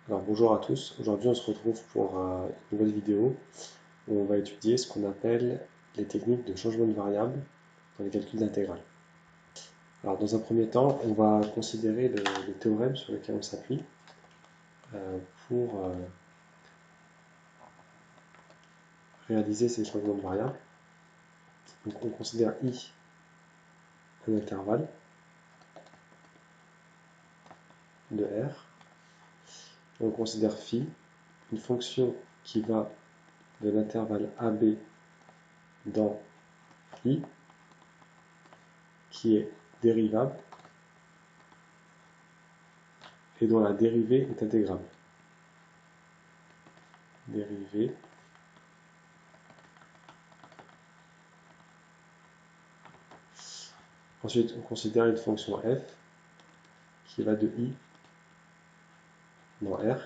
Alors bonjour à tous, aujourd'hui on se retrouve pour une nouvelle vidéo où on va étudier ce qu'on appelle les techniques de changement de variable dans les calculs d'intégrale. Alors dans un premier temps, on va considérer le théorème sur lequel on s'appuie euh, pour réaliser ces changements de variables. Donc on considère I un intervalle de R, on considère phi une fonction qui va de l'intervalle AB dans I, qui est dérivable et dont la dérivée est intégrable. Dérivée Ensuite, on considère une fonction f qui va de I dans R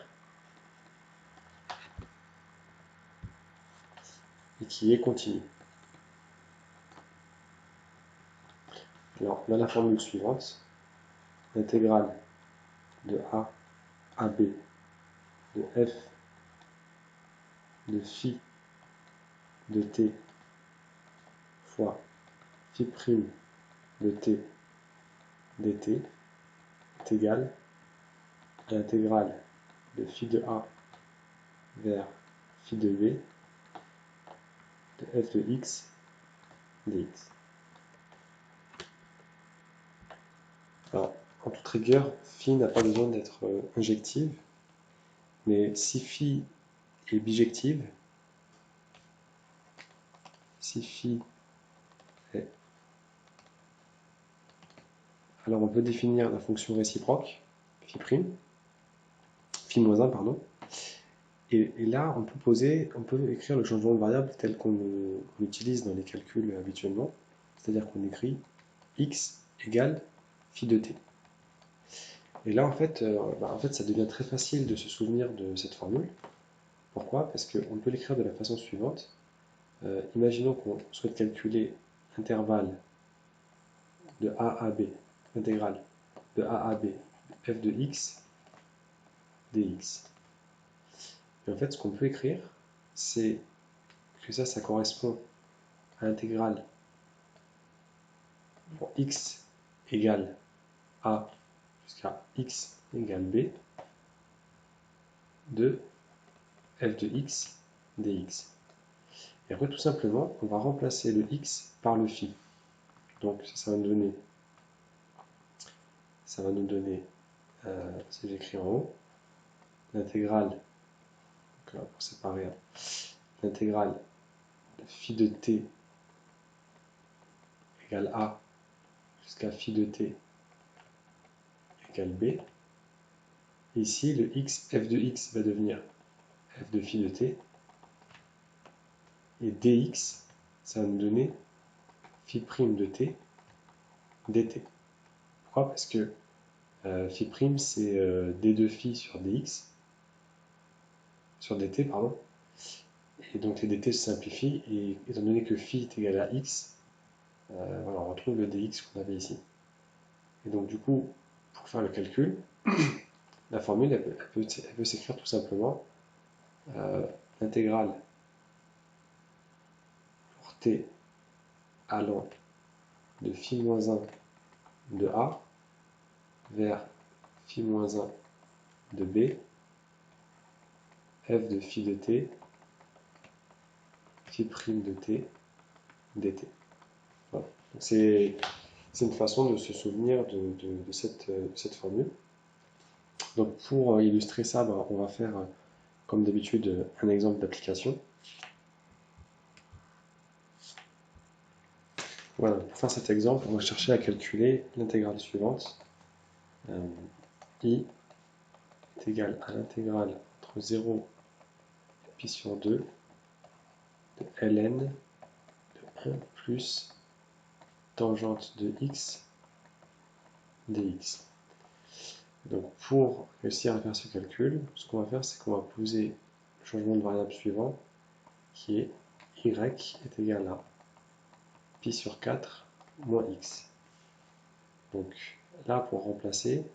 et qui est continue. Alors, on a la formule suivante. L'intégrale de A à B de f de phi de t fois phi prime de t dt est égale à l'intégrale de phi de A vers phi de B de f de x dx. Alors, en toute rigueur, phi n'a pas besoin d'être injective, mais si phi est bijective, si phi est... Alors on peut définir la fonction réciproque, phi moins 1, pardon, et là on peut écrire le changement de variable tel qu'on l'utilise dans les calculs habituellement, c'est-à-dire qu'on écrit x égale phi de t. Et là en fait ça devient très facile de se souvenir de cette formule. Pourquoi? Parce qu'on peut l'écrire de la façon suivante. Imaginons qu'on souhaite calculer l'intervalle de A à B, l'intégrale de A à B, f de x dx. Et en fait, ce qu'on peut écrire, c'est que ça correspond à l'intégrale pour x égale A jusqu'à x égale B de f de x dx. Et après, tout simplement, on va remplacer le x par le phi. Donc, ça va nous donner, si j'écris en haut, l'intégrale, donc là, pour séparer, l'intégrale de phi de t égale A jusqu'à phi de t égale B. Et ici, le x, f de x va devenir f de phi de t. Et dx, ça va nous donner phi prime de t dt. Pourquoi? Parce que phi prime, c'est d2 phi sur dx, sur dt, pardon. Et donc les dt se simplifient, et étant donné que phi est égal à x, voilà, on retrouve le dx qu'on avait ici. Et donc du coup, pour faire le calcul, la formule, elle peut s'écrire tout simplement l'intégrale pour t allant de phi moins 1 de A vers phi moins 1 de B, f de phi de t, phi prime de t, dt. Voilà. C'est une façon de se souvenir de cette formule. Donc pour illustrer ça, on va faire, comme d'habitude, un exemple d'application. Voilà, pour faire cet exemple, on va chercher à calculer l'intégrale suivante. I est égal à l'intégrale entre 0 et pi sur 2 de ln de 1 plus tangente de x dx. Donc pour réussir à faire ce calcul, ce qu'on va faire, c'est qu'on va poser le changement de variable suivant, qui est y est égal à pi sur 4 moins x. Donc là, pour remplacer,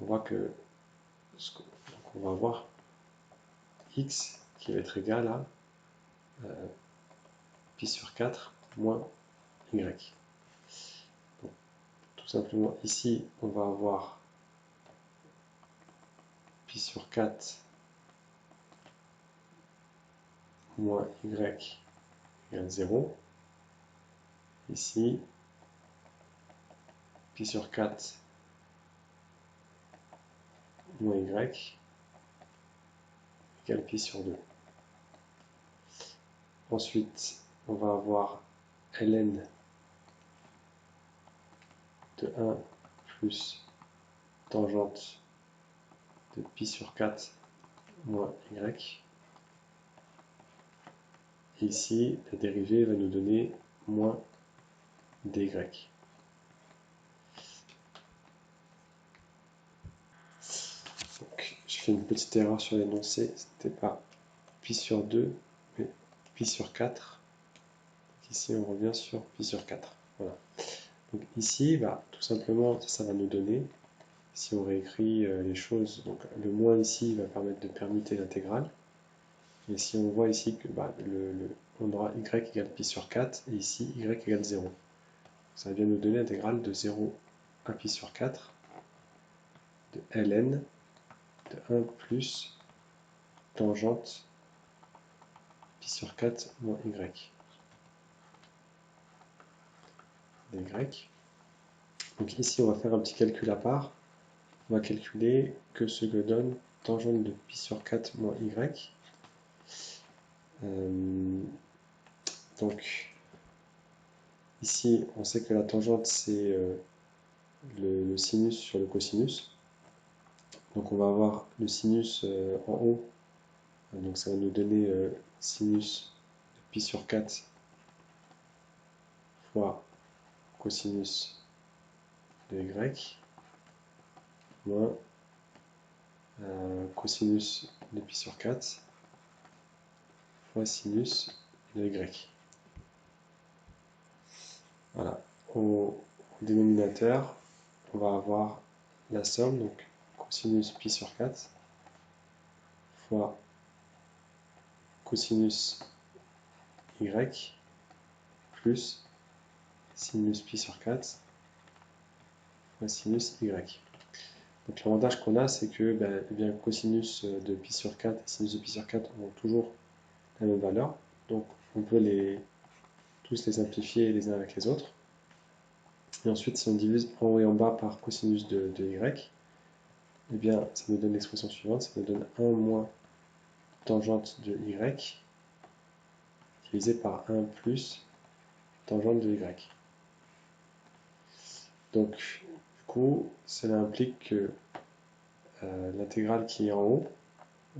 on voit que on va avoir x qui va être égal à pi sur 4 moins y. Donc, tout simplement, ici, on va avoir pi sur 4 moins y égale 0. Ici, pi sur 4 moins y égale pi sur 2. Ensuite, on va avoir ln de 1 plus tangente de pi sur 4 moins y. Et ici, la dérivée va nous donner moins dy. Donc, j'ai fait une petite erreur sur l'énoncé, c'était pas pi sur 2, mais pi sur 4. Donc ici, on revient sur pi sur 4. Voilà. Donc ici, bah, tout simplement, ça va nous donner, si on réécrit les choses, donc le moins ici va permettre de permuter l'intégrale. Et si on voit ici que bah, on aura y égale pi sur 4, et ici y égale 0. Ça vient nous donner l'intégrale de 0 à pi sur 4 de ln de 1 plus tangente pi sur 4 moins y. dy. Donc ici, on va faire un petit calcul à part. On va calculer que ce que donne tangente de pi sur 4 moins y. Donc ici, on sait que la tangente, c'est le sinus sur le cosinus. Donc on va avoir le sinus en haut. Donc ça va nous donner sinus de pi sur 4 fois cosinus de y moins cosinus de pi sur 4 fois sinus de y. Voilà. Au dénominateur, on va avoir la somme, donc cosinus pi sur 4 fois cosinus y plus sinus pi sur 4 fois sinus y. Donc l'avantage qu'on a, c'est que eh bien, cosinus de pi sur 4 et sinus de pi sur 4 ont toujours la même valeur. Donc on peut tous les simplifier les uns avec les autres. Et ensuite, si on divise en haut et en bas par cosinus de y, eh bien, ça nous donne l'expression suivante, ça nous donne 1 moins tangente de y divisé par 1 plus tangente de y. Donc, du coup, cela implique que l'intégrale qui est en haut,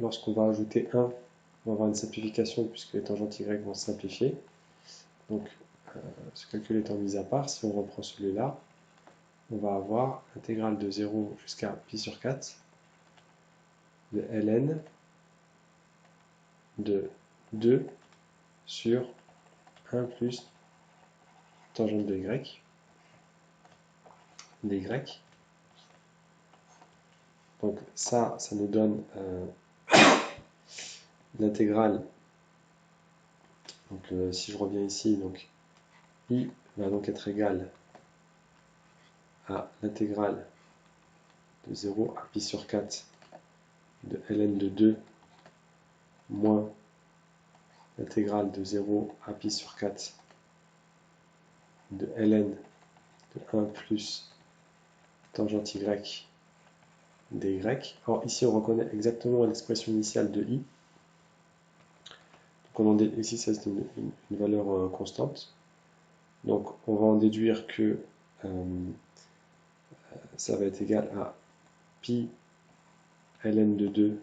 lorsqu'on va ajouter 1, on va avoir une simplification puisque les tangentes y vont se simplifier. Donc, ce calcul étant mis à part, si on reprend celui-là, on va avoir l'intégrale de 0 jusqu'à pi sur 4 de ln de 2 sur 1 plus tangente de y dy. Donc ça nous donne l'intégrale. Donc si je reviens ici, donc i va donc être égal à l'intégrale de 0 à pi sur 4 de ln de 2 moins l'intégrale de 0 à pi sur 4 de ln de 1 plus tangente y dy. Alors ici on reconnaît exactement l'expression initiale de i. Donc ici c'est une valeur constante. Donc on va en déduire que ça va être égal à pi ln de 2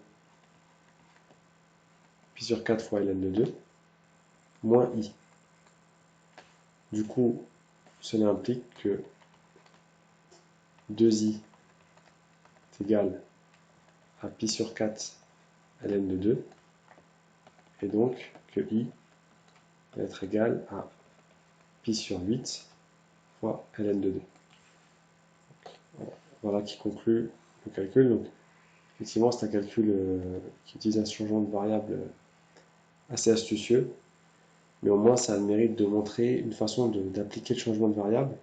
pi sur 4 fois ln de 2 moins i. Du coup, cela implique que 2i est égal à pi sur 4 ln de 2 et donc que i va être égal à pi sur 8 fois ln de 2. Voilà qui conclut le calcul. Donc, Effectivement, c'est un calcul qui utilise un changement de variable assez astucieux, mais au moins ça a le mérite de montrer une façon d'appliquer le changement de variable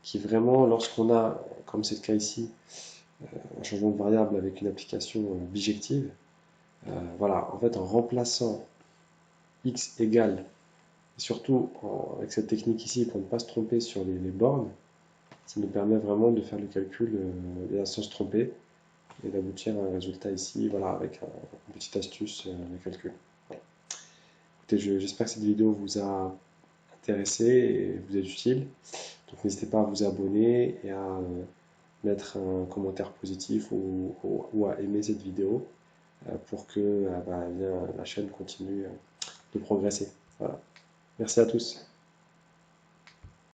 qui vraiment, lorsqu'on a, comme c'est le cas ici, un changement de variable avec une application bijective, voilà, en fait, en remplaçant x égale, et surtout avec cette technique ici, pour ne pas se tromper sur les bornes, ça nous permet vraiment de faire le calcul sans se tromper et d'aboutir à un résultat ici, voilà, avec une petite astuce de calcul. Voilà. Écoutez, j'espère que cette vidéo vous a intéressé et vous est utile. Donc n'hésitez pas à vous abonner et à mettre un commentaire positif ou à aimer cette vidéo pour que bah, bien, la chaîne continue de progresser. Voilà. Merci à tous.